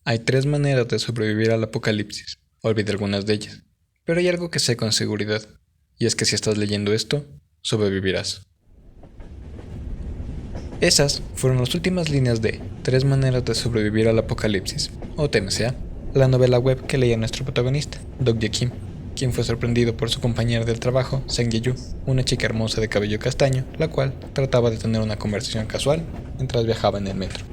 Hay 3 maneras de sobrevivir al apocalipsis. Olvidé algunas de ellas, pero hay algo que sé con seguridad, y es que si estás leyendo esto, sobrevivirás. Esas fueron las últimas líneas de 3 maneras de sobrevivir al apocalipsis, o TMCA, la novela web que leía nuestro protagonista, Dok-Ye Kim, quien fue sorprendido por su compañera del trabajo, Seng Ye-Yu, una chica hermosa de cabello castaño, la cual trataba de tener una conversación casual mientras viajaba en el metro.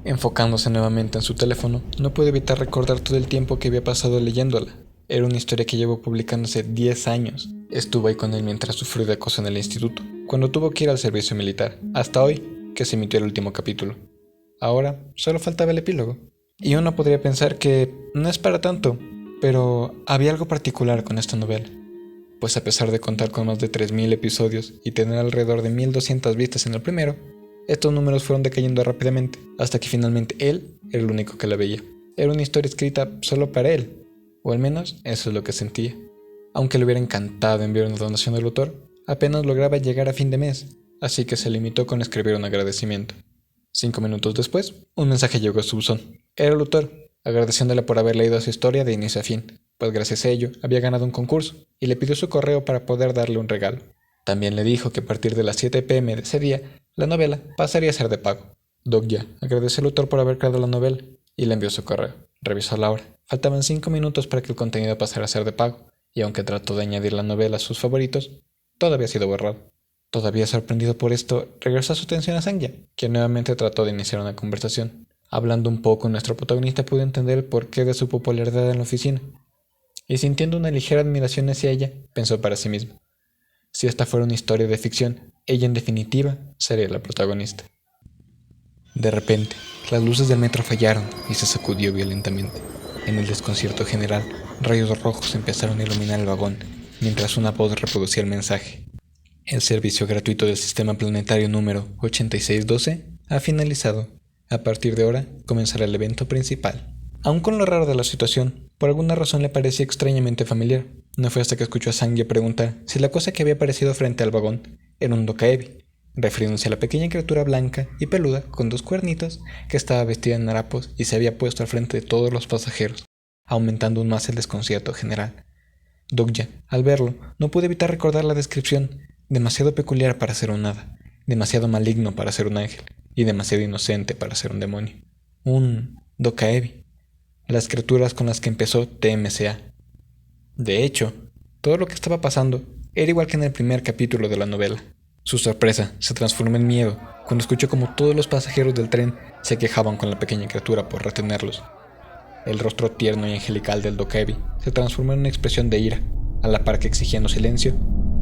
Enfocándose nuevamente en su teléfono, no pude evitar recordar todo el tiempo que había pasado leyéndola. Era una historia que llevo publicando hace 10 años. Estuve ahí con él mientras sufrió de acoso en el instituto, cuando tuvo que ir al servicio militar, hasta hoy, que se emitió el último capítulo. Ahora, solo faltaba el epílogo. Y uno podría pensar que no es para tanto, pero había algo particular con esta novela. Pues a pesar de contar con más de 3000 episodios y tener alrededor de 1200 vistas en el primero, estos números fueron decayendo rápidamente, hasta que finalmente él era el único que la veía. Era una historia escrita solo para él, o al menos eso es lo que sentía. Aunque le hubiera encantado enviar una donación al autor, apenas lograba llegar a fin de mes, así que se limitó con escribir un agradecimiento. 5 minutos después, un mensaje llegó a su buzón. Era el autor, agradeciéndole por haber leído su historia de inicio a fin, pues gracias a ello había ganado un concurso, y le pidió su correo para poder darle un regalo. También le dijo que a partir de las 7 p.m. de ese día, la novela pasaría a ser de pago. Dok-Ye agradeció al autor por haber creado la novela y le envió su correo. Revisó la hora. Faltaban 5 minutos para que el contenido pasara a ser de pago, y aunque trató de añadir la novela a sus favoritos, todo había sido borrado. Todavía sorprendido por esto, regresó su atención a Sangya, quien nuevamente trató de iniciar una conversación. Hablando un poco, nuestro protagonista pudo entender el porqué de su popularidad en la oficina, y sintiendo una ligera admiración hacia ella, pensó para sí mismo: si esta fuera una historia de ficción, ella en definitiva sería la protagonista. De repente, las luces del metro fallaron y se sacudió violentamente. En el desconcierto general, rayos rojos empezaron a iluminar el vagón, mientras una voz reproducía el mensaje. El servicio gratuito del sistema planetario número 8612 ha finalizado. A partir de ahora comenzará el evento principal. Aun con lo raro de la situación, por alguna razón le parecía extrañamente familiar. No fue hasta que escuchó a Sangya preguntar si la cosa que había aparecido frente al vagón era un Dokaebi, refiriéndose a la pequeña criatura blanca y peluda con 2 cuernitos que estaba vestida en harapos y se había puesto al frente de todos los pasajeros, aumentando aún más el desconcierto general. Dok-Ye, al verlo, no pudo evitar recordar la descripción: demasiado peculiar para ser un hada, demasiado maligno para ser un ángel, y demasiado inocente para ser un demonio. Un Dokaebi. Las criaturas con las que empezó TMCA. De hecho, todo lo que estaba pasando era igual que en el primer capítulo de la novela. Su sorpresa se transformó en miedo cuando escuchó como todos los pasajeros del tren se quejaban con la pequeña criatura por retenerlos. El rostro tierno y angelical del Dokaebi se transformó en una expresión de ira, a la par que, exigiendo silencio,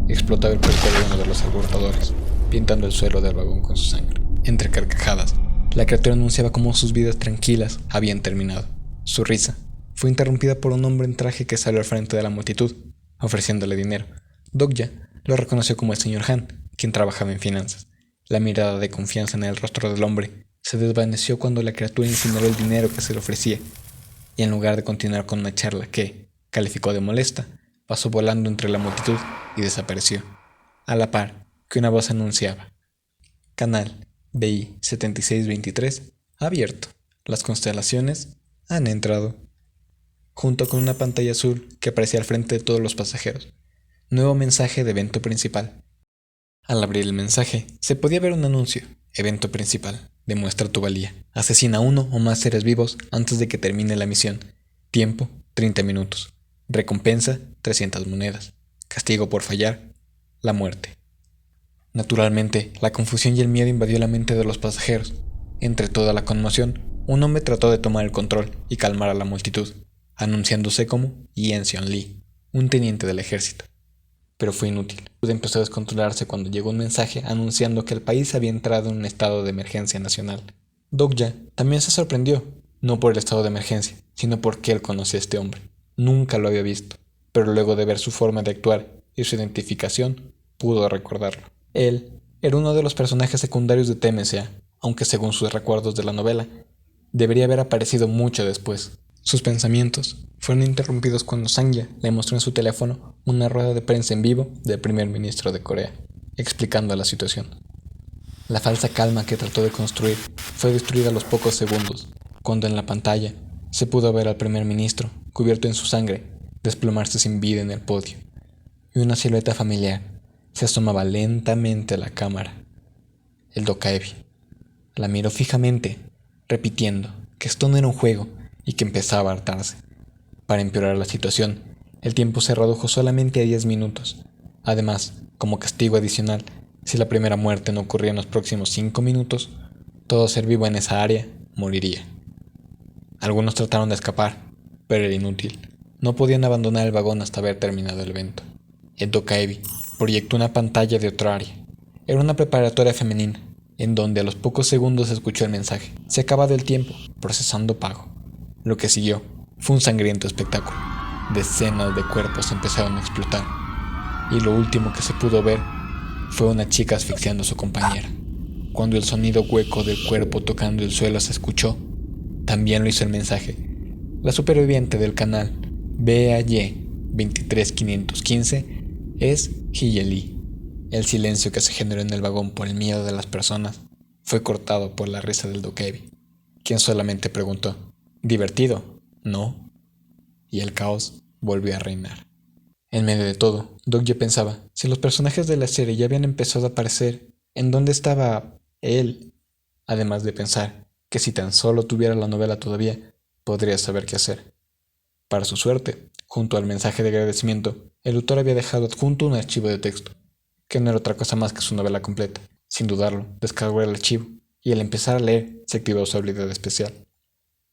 explotaba el cuerpo de uno de los alborotadores, pintando el suelo del vagón con su sangre. Entre carcajadas, la criatura anunciaba cómo sus vidas tranquilas habían terminado. Su risa fue interrumpida por un hombre en traje que salió al frente de la multitud, ofreciéndole dinero. Dok-Ye lo reconoció como el señor Han, quien trabajaba en finanzas. La mirada de confianza en el rostro del hombre se desvaneció cuando la criatura incineró el dinero que se le ofrecía, y en lugar de continuar con una charla que calificó de molesta, pasó volando entre la multitud y desapareció, a la par que una voz anunciaba: Canal BI 7623 abierto. Las constelaciones han entrado. Junto con una pantalla azul que aparecía al frente de todos los pasajeros. Nuevo mensaje de evento principal. Al abrir el mensaje, se podía ver un anuncio. Evento principal. Demuestra tu valía. Asesina a 1 o más seres vivos antes de que termine la misión. Tiempo: 30 minutos. Recompensa: 300 monedas. Castigo por fallar: la muerte. Naturalmente, la confusión y el miedo invadió la mente de los pasajeros. Entre toda la conmoción, un hombre trató de tomar el control y calmar a la multitud, anunciándose como Yen Xion-Li, un teniente del ejército. Pero fue inútil. Empezó a descontrolarse cuando llegó un mensaje anunciando que el país había entrado en un estado de emergencia nacional. Dok-Ye también se sorprendió, no por el estado de emergencia, sino porque él conocía a este hombre. Nunca lo había visto, pero luego de ver su forma de actuar y su identificación, pudo recordarlo. Él era uno de los personajes secundarios de TMCA, aunque según sus recuerdos de la novela, debería haber aparecido mucho después. Sus pensamientos fueron interrumpidos cuando Sangya le mostró en su teléfono una rueda de prensa en vivo del primer ministro de Corea, explicando la situación. La falsa calma que trató de construir fue destruida a los pocos segundos, cuando en la pantalla se pudo ver al primer ministro, cubierto en su sangre, desplomarse sin vida en el podio, y una silueta familiar se asomaba lentamente a la cámara. El Dokaebi la miró fijamente, repitiendo que esto no era un juego y que empezaba a hartarse. Para empeorar la situación, el tiempo se redujo solamente a 10 minutos. Además, como castigo adicional, si la primera muerte no ocurría en los próximos 5 minutos, todo ser vivo en esa área moriría. Algunos trataron de escapar, pero era inútil. No podían abandonar el vagón hasta haber terminado el evento. El Dokaebi proyectó una pantalla de otra área. Era una preparatoria femenina, en donde a los pocos segundos se escuchó el mensaje: se ha acabado el tiempo, procesando pago. Lo que siguió fue un sangriento espectáculo. Decenas de cuerpos empezaron a explotar, y lo último que se pudo ver fue una chica asfixiando a su compañera. Cuando el sonido hueco del cuerpo tocando el suelo se escuchó, también lo hizo el mensaje. La superviviente del canal BAY 23515 es Hiyeli. El silencio que se generó en el vagón por el miedo de las personas fue cortado por la risa del Dokaebi, quien solamente preguntó: ¿divertido? ¿No? Y el caos volvió a reinar. En medio de todo, Dokye pensaba, si los personajes de la serie ya habían empezado a aparecer, ¿en dónde estaba él? Además de pensar que si tan solo tuviera la novela todavía, podría saber qué hacer. Para su suerte, junto al mensaje de agradecimiento, el autor había dejado adjunto un archivo de texto, que no era otra cosa más que su novela completa. Sin dudarlo, descargó el archivo, y al empezar a leer, se activó su habilidad especial.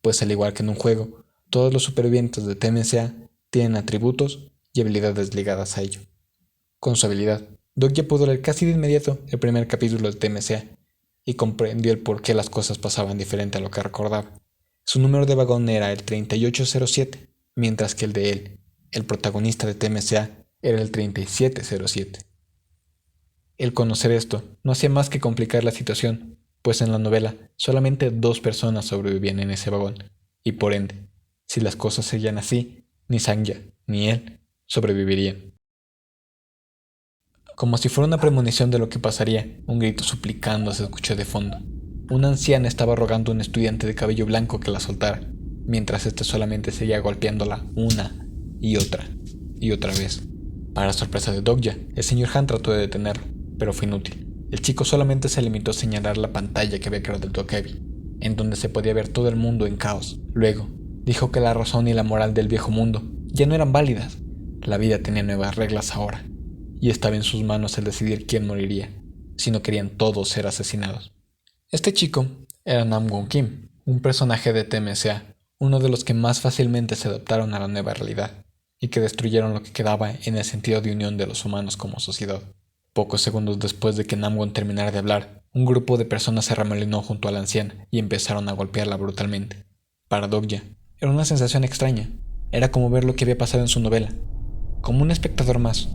Pues al igual que en un juego, todos los supervivientes de TMCA tienen atributos y habilidades ligadas a ello. Con su habilidad, Dokye pudo leer casi de inmediato el primer capítulo de TMCA y comprendió el por qué las cosas pasaban diferente a lo que recordaba. Su número de vagón era el 3807, mientras que el de él, el protagonista de TMCA, era el 3707. El conocer esto no hacía más que complicar la situación, pues en la novela solamente 2 personas sobrevivían en ese vagón, y por ende, si las cosas seguían así, ni Sangya ni él sobrevivirían. Como si fuera una premonición de lo que pasaría, un grito suplicando se escuchó de fondo. Una anciana estaba rogando a un estudiante de cabello blanco que la soltara, mientras éste solamente seguía golpeándola una y otra vez. Para sorpresa de Dokye, el señor Han trató de detenerlo, pero fue inútil. El chico solamente se limitó a señalar la pantalla que había creado el Dokaebi, en donde se podía ver todo el mundo en caos. Luego, dijo que la razón y la moral del viejo mundo ya no eran válidas. La vida tenía nuevas reglas ahora, y estaba en sus manos el decidir quién moriría, si no querían todos ser asesinados. Este chico era Namwon Kim, un personaje de TMCA, uno de los que más fácilmente se adaptaron a la nueva realidad, y que destruyeron lo que quedaba en el sentido de unión de los humanos como sociedad. Pocos segundos después de que Namwon terminara de hablar, un grupo de personas se remolinó junto a la anciana y empezaron a golpearla brutalmente. Para Dokye, era una sensación extraña. Era como ver lo que había pasado en su novela, como un espectador más.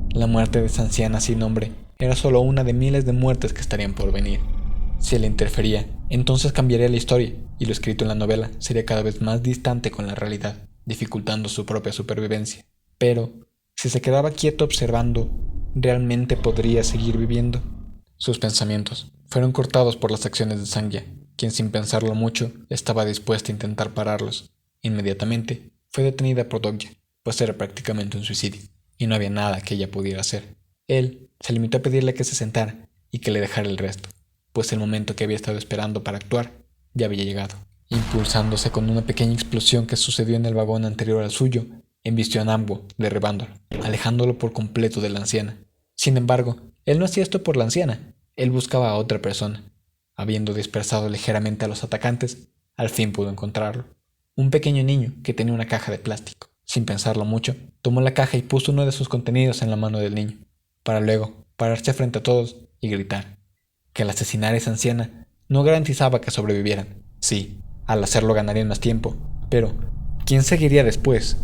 La muerte de esa anciana sin nombre era solo una de miles de muertes que estarían por venir. Si él interfería, entonces cambiaría la historia, y lo escrito en la novela sería cada vez más distante con la realidad, dificultando su propia supervivencia. Pero, si se quedaba quieto observando, ¿realmente podría seguir viviendo? Sus pensamientos fueron cortados por las acciones de Sangya, quien sin pensarlo mucho estaba dispuesta a intentar pararlos. Inmediatamente fue detenida por Dokye, pues era prácticamente un suicidio, y no había nada que ella pudiera hacer. Él se limitó a pedirle que se sentara y que le dejara el resto, pues el momento que había estado esperando para actuar ya había llegado. Impulsándose con una pequeña explosión que sucedió en el vagón anterior al suyo, embistió a Namwon, derribándolo, alejándolo por completo de la anciana. Sin embargo, él no hacía esto por la anciana, él buscaba a otra persona. Habiendo dispersado ligeramente a los atacantes, al fin pudo encontrarlo. Un pequeño niño que tenía una caja de plástico. Sin pensarlo mucho, tomó la caja y puso uno de sus contenidos en la mano del niño, para luego pararse frente a todos y gritar. Que al asesinar a esa anciana no garantizaba que sobrevivieran. Sí, al hacerlo ganarían más tiempo, pero ¿quién seguiría después?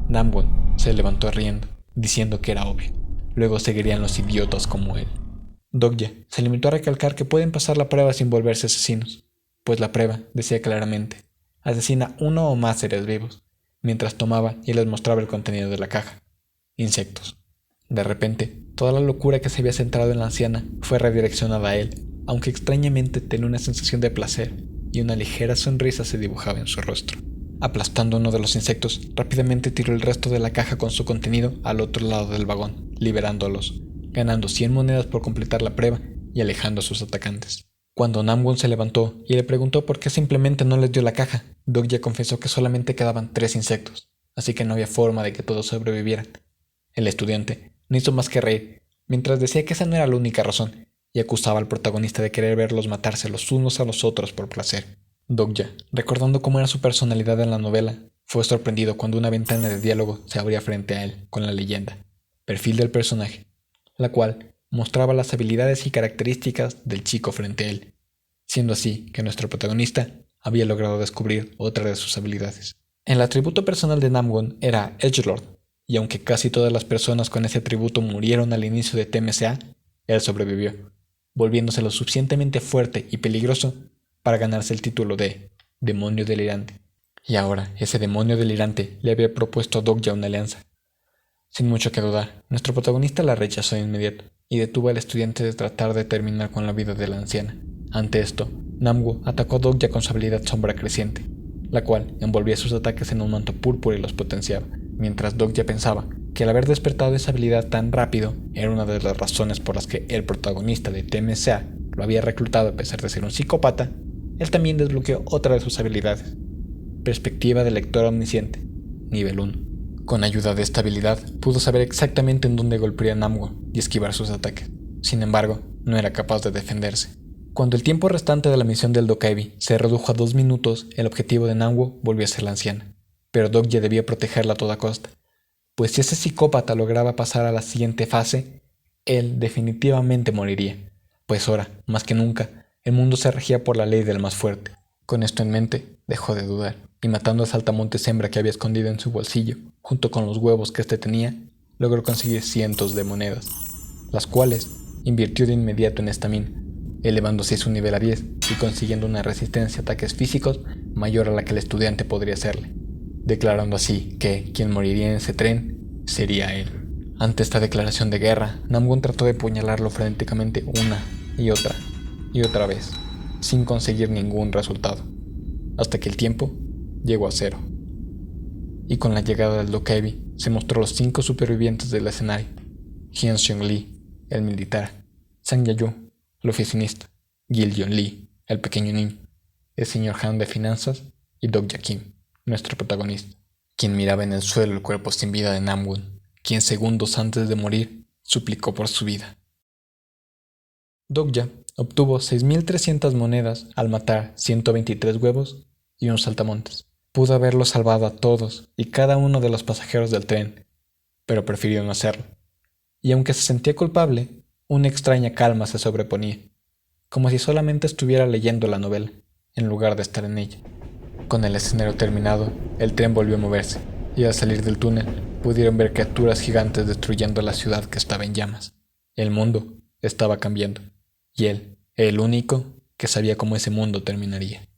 Namwon se levantó riendo, diciendo que era obvio. Luego seguirían los idiotas como él. Dokye se limitó a recalcar que pueden pasar la prueba sin volverse asesinos, pues la prueba decía claramente: asesina uno o más seres vivos, mientras tomaba y les mostraba el contenido de la caja. Insectos. De repente, toda la locura que se había centrado en la anciana fue redireccionada a él, aunque extrañamente tenía una sensación de placer y una ligera sonrisa se dibujaba en su rostro. Aplastando uno de los insectos, rápidamente tiró el resto de la caja con su contenido al otro lado del vagón, liberándolos, ganando 100 monedas por completar la prueba y alejando a sus atacantes. Cuando Namgun se levantó y le preguntó por qué simplemente no les dio la caja, Dogya confesó que solamente quedaban 3 insectos, así que no había forma de que todos sobrevivieran. El estudiante no hizo más que reír, mientras decía que esa no era la única razón, y acusaba al protagonista de querer verlos matarse los unos a los otros por placer. Dogya, recordando cómo era su personalidad en la novela, fue sorprendido cuando una ventana de diálogo se abría frente a él con la leyenda Perfil del personaje, la cual mostraba las habilidades y características del chico frente a él, siendo así que nuestro protagonista había logrado descubrir otra de sus habilidades. El atributo personal de Namgun era Edgelord, y aunque casi todas las personas con ese atributo murieron al inicio de TMCA, él sobrevivió, volviéndose lo suficientemente fuerte y peligroso para ganarse el título de Demonio Delirante. Y ahora, ese demonio delirante le había propuesto a Dogya una alianza. Sin mucho que dudar, nuestro protagonista la rechazó de inmediato y detuvo al estudiante de tratar de terminar con la vida de la anciana. Ante esto, Namgu atacó a Dogya con su habilidad Sombra Creciente, la cual envolvía sus ataques en un manto púrpura y los potenciaba, mientras Dogya pensaba que al haber despertado esa habilidad tan rápido era una de las razones por las que el protagonista de TMCA lo había reclutado a pesar de ser un psicópata. Él también desbloqueó otra de sus habilidades, Perspectiva de Lector Omnisciente, nivel 1. Con ayuda de esta habilidad, pudo saber exactamente en dónde golpearía a Namgun y esquivar sus ataques. Sin embargo, no era capaz de defenderse. Cuando el tiempo restante de la misión del Dokkaebi se redujo a 2 minutos, el objetivo de Namgun volvió a ser la anciana. Pero Dogya debía protegerla a toda costa, pues si ese psicópata lograba pasar a la siguiente fase, él definitivamente moriría, pues ahora, más que nunca, el mundo se regía por la ley del más fuerte. Con esto en mente, dejó de dudar, y matando al saltamontes hembra que había escondido en su bolsillo, junto con los huevos que éste tenía, logró conseguir cientos de monedas, las cuales invirtió de inmediato en esta mina, elevándose su nivel a 10 y consiguiendo una resistencia a ataques físicos mayor a la que el estudiante podría hacerle, declarando así que quien moriría en ese tren sería él. Ante esta declaración de guerra, Namgun trató de apuñalarlo frenéticamente una y otra vez, sin conseguir ningún resultado, hasta que el tiempo llegó a 0. Y con la llegada del Dokkaebi se mostró los 5 supervivientes del escenario: Hyun Seung Lee, el militar; Sang Yayu, el oficinista; Gil Yeon Lee, el pequeño niño; el señor Han de finanzas; y Dogya Kim, nuestro protagonista, quien miraba en el suelo el cuerpo sin vida de Namgun, quien segundos antes de morir suplicó por su vida. Dogya obtuvo 6.300 monedas al matar 123 huevos y un saltamontes. Pudo haberlo salvado a todos y cada uno de los pasajeros del tren, pero prefirió no hacerlo. Y aunque se sentía culpable, una extraña calma se sobreponía, como si solamente estuviera leyendo la novela, en lugar de estar en ella. Con el escenario terminado, el tren volvió a moverse, y al salir del túnel, pudieron ver criaturas gigantes destruyendo la ciudad que estaba en llamas. El mundo estaba cambiando, y él, el único que sabía cómo ese mundo terminaría.